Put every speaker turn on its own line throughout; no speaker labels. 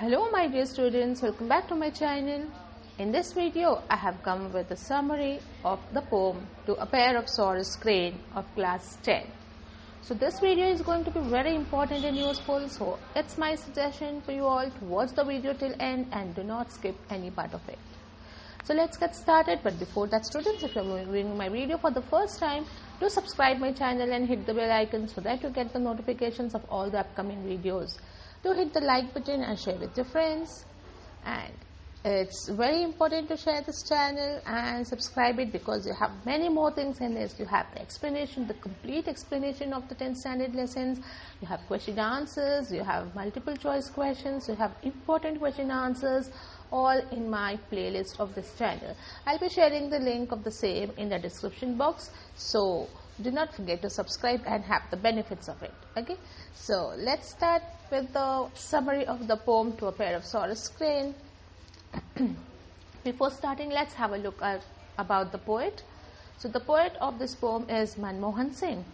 Hello my dear students, welcome back to my channel. In this video, I have come with a summary of the poem To a Pair of Sarus Crane of class 10. So this video is going to be very important and useful, so it's my suggestion for you all to watch the video till end and do not skip any part of it. So let's get started, but before that students, if you are viewing my video for the first time, do subscribe my channel and hit the bell icon so that you get the notifications of all the upcoming videos. Do hit the like button and share with your friends, and it's very important to share this channel and subscribe it because you have many more things in this. You have the explanation, the complete explanation of the 10th standard lessons, you have question answers, you have multiple choice questions, you have important question answers, all in my playlist of this channel. I'll be sharing the link of the same in the description box, so do not forget to subscribe and have the benefits of it. Okay, so let's start with the summary of the poem To a Pair of Sarus Crane. Before starting, let's have a look at about the poet. So the poet of this poem is Manmohan Singh.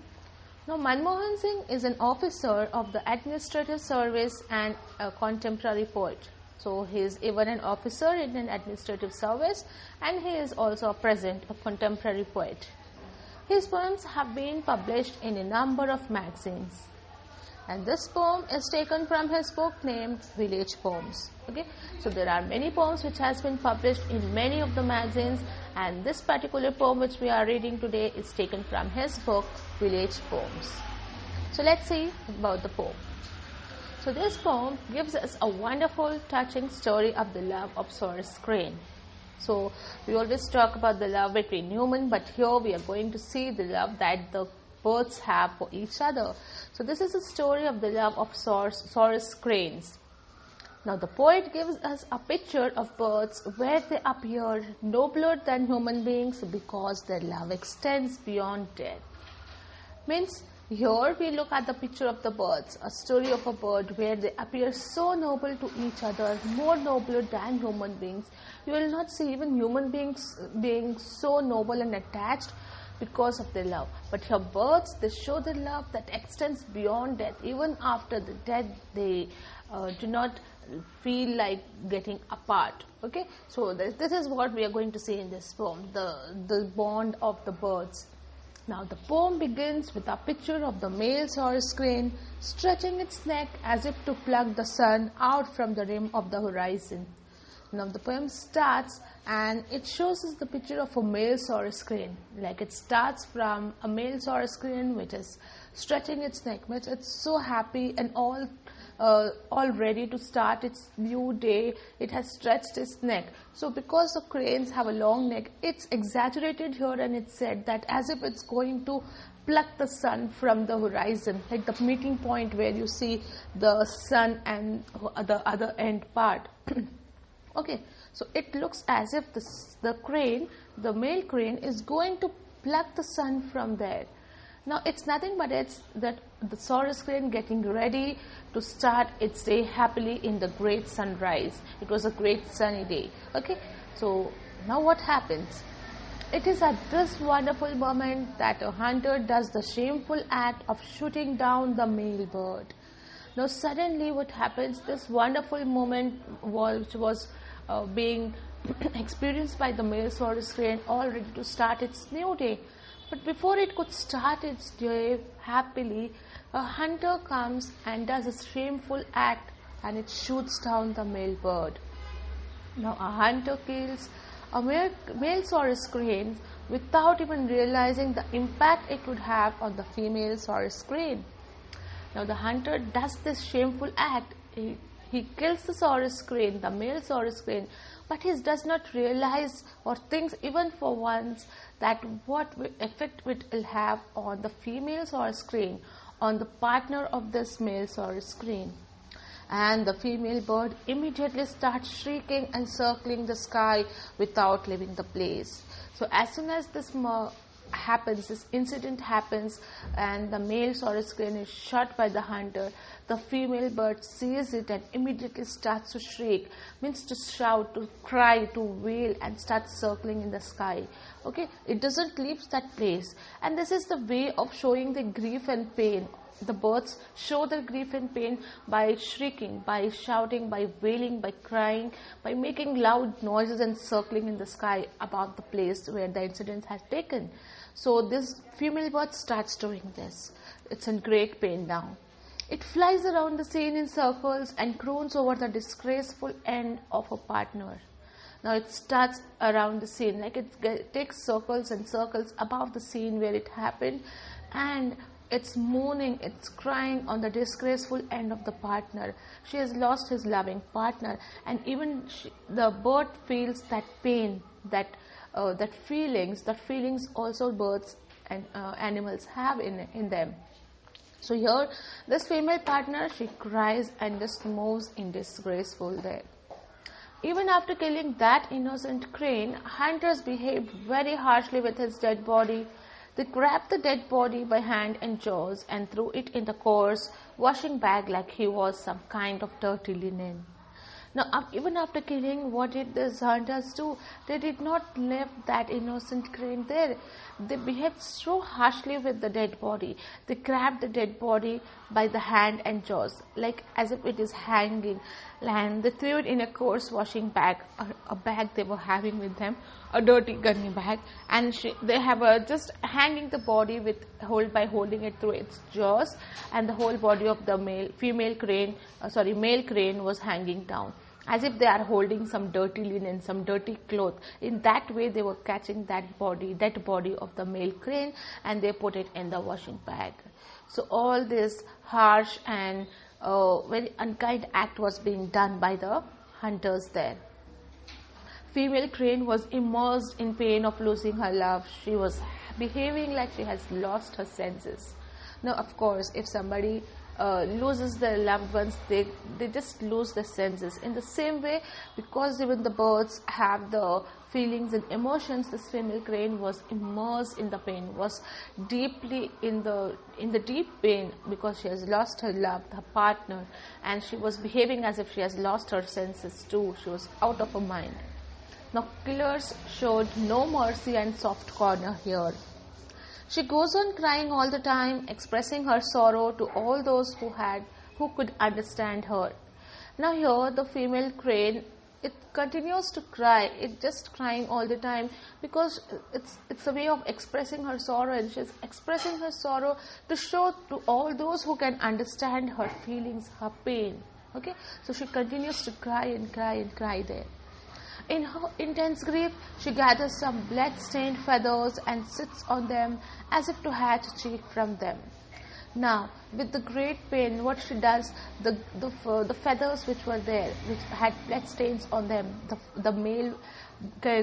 Now Manmohan Singh is an officer of the administrative service and a contemporary poet. So he is even an officer in an administrative service, and he is also a present a contemporary poet. His poems have been published in a number of magazines, and this poem is taken from his book named Village Poems. Okay, so there are many poems which has been published in many of the magazines, and this particular poem which we are reading today is taken from his book Village Poems. So let's see about the poem. So this poem gives us a wonderful, touching story of the love of Sarus Crane. So we always talk about the love between human, but here we are going to see the love that the birds have for each other. So this is a story of the love of Sarus Cranes. Now the poet gives us a picture of birds where they appear nobler than human beings because their love extends beyond death. Means here we look at the picture of the birds, a story of a bird where they appear so noble to each other, more nobler than human beings. You will not see even human beings being so noble and attached because of their love. But here birds, they show their love that extends beyond death. Even after the death, they do not feel like getting apart. Okay, so this is what we are going to see in this poem, the bond of the birds. Now the poem begins with a picture of the male Sarus crane stretching its neck as if to pluck the sun out from the rim of the horizon. Now the poem starts and it shows us the picture of a male Sarus crane. Like it starts from a male Sarus crane which is stretching its neck, which it's so happy and all ready to start its new day. It has stretched its neck. So because the cranes have a long neck, it's exaggerated here and it's said that as if it's going to pluck the sun from the horizon, like the meeting point where you see the sun and the other end part. Okay, so it looks as if the crane, the male crane, is going to pluck the sun from there. Now it's nothing but it's that the Sarus crane getting ready to start its day happily in the great sunrise. It was a great sunny day. Okay, so now what happens? It is at this wonderful moment that a hunter does the shameful act of shooting down the male bird. Now suddenly what happens, this wonderful moment which was being experienced by the male Sarus crane, all ready to start its new day. But before it could start its day happily, a hunter comes and does a shameful act and it shoots down the male bird. Now a hunter kills a male Sarus crane without even realizing the impact it would have on the female Sarus crane. Now the hunter does this shameful act. He kills the Sarus crane, the male Sarus crane, but he does not realize or thinks even for once that what effect it will have on the female Sarus crane, on the partner of this male Sarus crane. And the female bird immediately starts shrieking and circling the sky without leaving the place. So as soon as this incident happens and the male Sarus crane is shot by the hunter, the female bird sees it and immediately starts to shriek, means to shout, to cry, to wail, and starts circling in the sky. Okay, it doesn't leave that place, and this is the way of showing the grief and pain The birds show their grief and pain by shrieking, by shouting, by wailing, by crying, by making loud noises and circling in the sky above the place where the incident has taken. So this female bird starts doing this. It's in great pain now. It flies around the scene in circles and croons over the disgraceful end of her partner. Now it starts around the scene, like it takes circles and circles above the scene where it happened, and it's mourning, it's crying on the disgraceful end of the partner. She has lost his loving partner, and even the bird feels that pain, that feelings also birds and animals have in them. So here, this female partner, she cries and just moves in disgraceful there. Even after killing that innocent crane, hunters behaved very harshly with his dead body. They grabbed the dead body by hand and jaws and threw it in the coarse washing bag like he was some kind of dirty linen. Now, even after killing, what did these hunters do? They did not leave that innocent crane there. They behaved so harshly with the dead body. They grabbed the dead body by the hand and jaws, like as if it is hanging. And they threw it in a coarse washing bag, a bag they were having with them, a dirty gunny bag. And they have just hanging the body by holding it through its jaws, and the whole body of the male crane was hanging down, as if they are holding some dirty linen, some dirty cloth. In that way, they were catching that body of the male crane, and they put it in the washing bag. So all this harsh and very unkind act was being done by the hunters there. Female crane was immersed in pain of losing her love. She was behaving like she has lost her senses. Now, of course, if somebody loses their loved ones, they just lose their senses. In the same way, because even the birds have the feelings and emotions, this female crane was immersed in the pain, was deeply in the deep pain, because she has lost her love, her partner, and she was behaving as if she has lost her senses too. She was out of her mind. Now, killers showed no mercy and soft corner here. She goes on crying all the time, expressing her sorrow to all those who could understand her. Now here, the female crane, it continues to cry. It's just crying all the time, because it's a way of expressing her sorrow, and she's expressing her sorrow to show to all those who can understand her feelings, her pain. Okay, so she continues to cry and cry and cry there. In her intense grief, she gathers some blood-stained feathers and sits on them as if to hatch a cheek from them. Now, with the great pain, what she does, the feathers which were there, which had blood stains on them, the male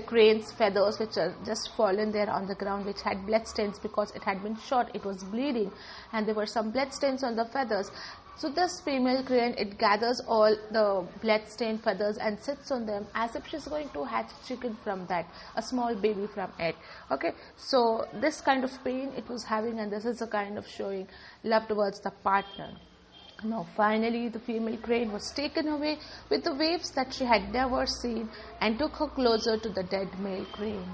crane's feathers which are just fallen there on the ground, which had blood stains because it had been shot, it was bleeding, and there were some blood stains on the feathers. So this female crane, it gathers all the blood-stained feathers and sits on them as if she's going to hatch a chicken from that, a small baby from it. Okay, so this kind of pain it was having, and this is a kind of showing love towards the partner. Now finally the female crane was taken away with the waves that she had never seen, and took her closer to the dead male crane.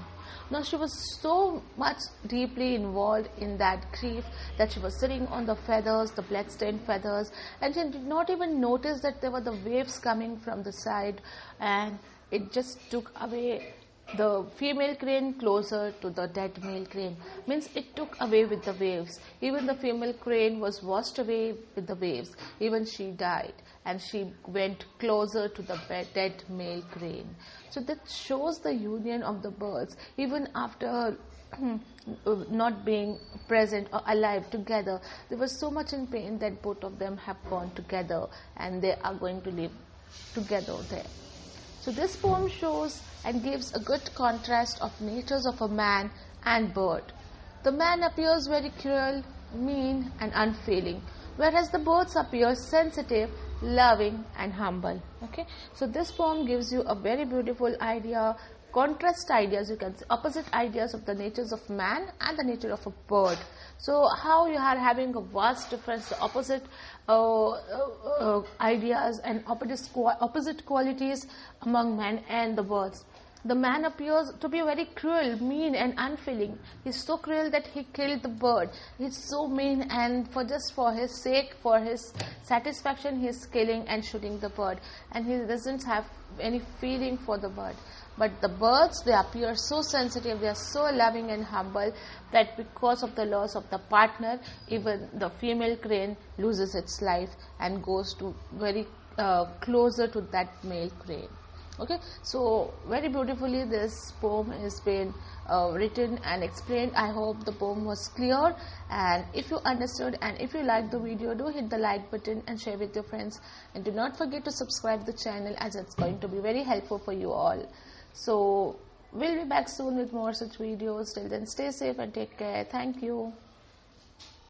Now she was so much deeply involved in that grief that she was sitting on the feathers, the blood-stained feathers, and she did not even notice that there were the waves coming from the side, and it just took away the female crane closer to the dead male crane. Means it took away with the waves. Even the female crane was washed away with the waves. Even she died, and she went closer to the dead male crane. So that shows the union of the birds, even after not being present or alive together. They were so much in pain that both of them have gone together, and they are going to live together there. So this poem shows and gives a good contrast of natures of a man and bird. The man appears very cruel, mean and unfeeling, whereas the birds appear sensitive, loving and humble. Okay, so this poem gives you a very beautiful idea, contrast ideas, you can say opposite ideas of the natures of man and the nature of a bird. So how you are having a vast difference, the opposite ideas and opposite qualities among men and the birds. the man appears to be very cruel, mean and unfeeling. He's so cruel that he killed the bird. He's so mean, and for his sake, for his satisfaction, he's killing and shooting the bird, and he doesn't have any feeling for the bird. But the birds, they appear so sensitive, they are so loving and humble, that because of the loss of the partner, even the female crane loses its life and goes to very closer to that male crane. Okay, so very beautifully this poem has been written and explained. I hope the poem was clear, and if you understood and if you liked the video, do hit the like button and share with your friends, and do not forget to subscribe the channel, as it's going to be very helpful for you all. So we'll be back soon with more such videos. Till then, stay safe and take care. Thank you.